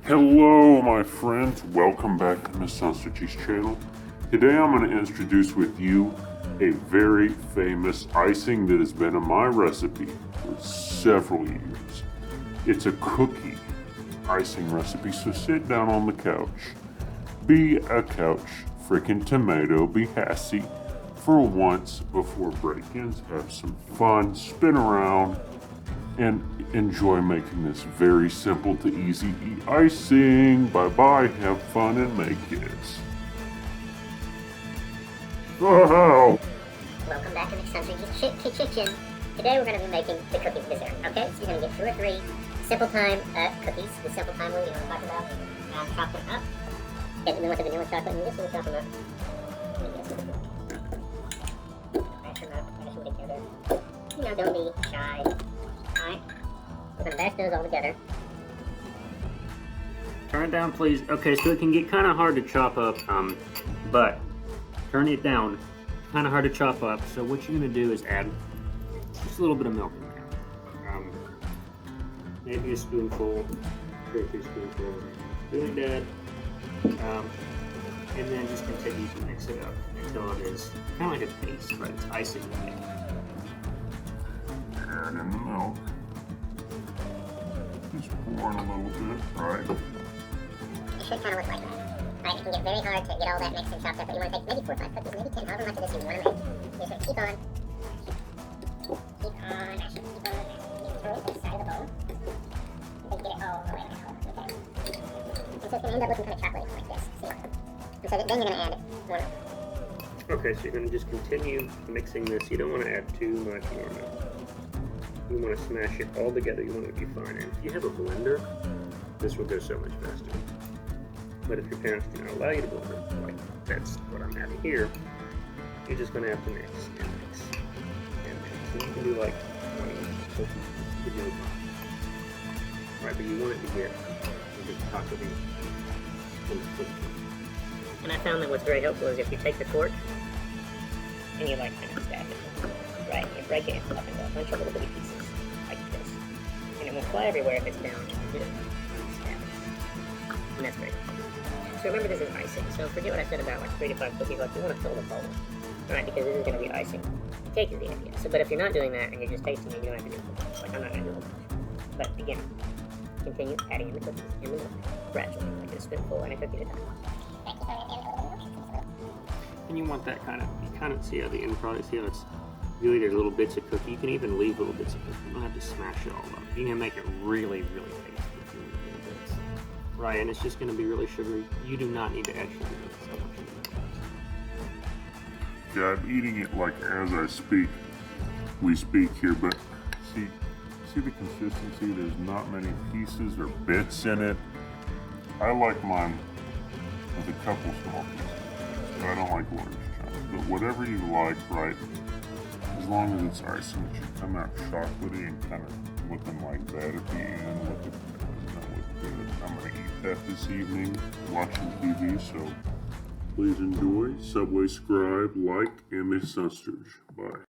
Hello my friends, welcome back to Mcsonstergy's channel. Today I'm going to introduce with you a very famous icing that has been in my recipe for several years. It's a cookie icing recipe, so sit down on the couch. Be a couch freaking tomato, be Heathy for once before break-ins. Have some fun, spin around, and enjoy making this very simple to easy eat icing. Bye bye, have fun and make it. Wow. Welcome back to Mcsonstergy's kitchen. Today we're going to be making the cookies dessert, okay? So you're going to get 2 or 3 simple time cookies. The simple time one you want to talk about. Chop them up. Get them with the vanilla chocolate, and you just want to chop them up. Mash them up, mash them together. You know, don't be shy. Alright? We're going to mash those all together. Turn it down, please. Okay, so it can get kind of hard to chop up, but turn it down. Kind of hard to chop up. So what you're going to do is add just a little bit of milk in there. Maybe a spoonful, 2 or 3 spoonfuls. Doing that. And then just continue to mix it up until it is kind of like a paste, but it's icing. Add in the milk. Just pour in a little bit, right? It should kind of look like that. Right, it can get very hard to get all that mixed and chopped up, but you want to take maybe 4 or 5 cookies, maybe 10, however much of this you want to make. You're just going to keep on, actually keep on, throw it to the side of the bowl. And get it all the way around, okay? And so it's going to end up looking kind of chocolatey like this, see? And so then you're going to add more milk. Okay, so you're going to just continue mixing this. You don't want to add too much more milk. You want to smash it all together. You want it to be fine. And if you have a blender, this will go so much faster. But if your parents do not allow you to blender, like that's what I'm having here, you're just going to have to mix and mix and mix. And you can do like 20 cookies. Right, but you want it to get chocolatey. And I found that what's very helpful is if you take the fork and you like kind of stack it, right? You break it up into a bunch of little bitty pieces like this, and it won't fly everywhere if it's down. You just stab it, and that's great. So remember, this is icing. So forget what I said about like 3 to 5 cookies. Like you want to fill the bowl, right? Because this is going to be icing. Cake is the idea. So, but if you're not doing that and you're just tasting it, you don't have to do it. Like I'm not going to do it. But again, continue adding in the cookies in the milk gradually, like a spoonful and a cookie at a time. And you want that kind of, see how the end product, see how it's really, there's little bits of cookie. You can even leave little bits of cookie. You don't have to smash it all up. You can make it really, really tasty if you leave little bits. Right, and it's just going to be really sugary. You do not need to add sugar to this. Yeah, I'm eating it like as I speak. We speak here, but see the consistency? There's not many pieces or bits in it. I like mine with a couple small pieces. I don't like large chunks, but whatever you like, right? As long as it's icing, it should come out chocolatey and kind of looking like that at the end. That look good. I'm gonna eat that this evening, watching TV. So please enjoy. Subscribe, like, and Mcsonstergy. Bye.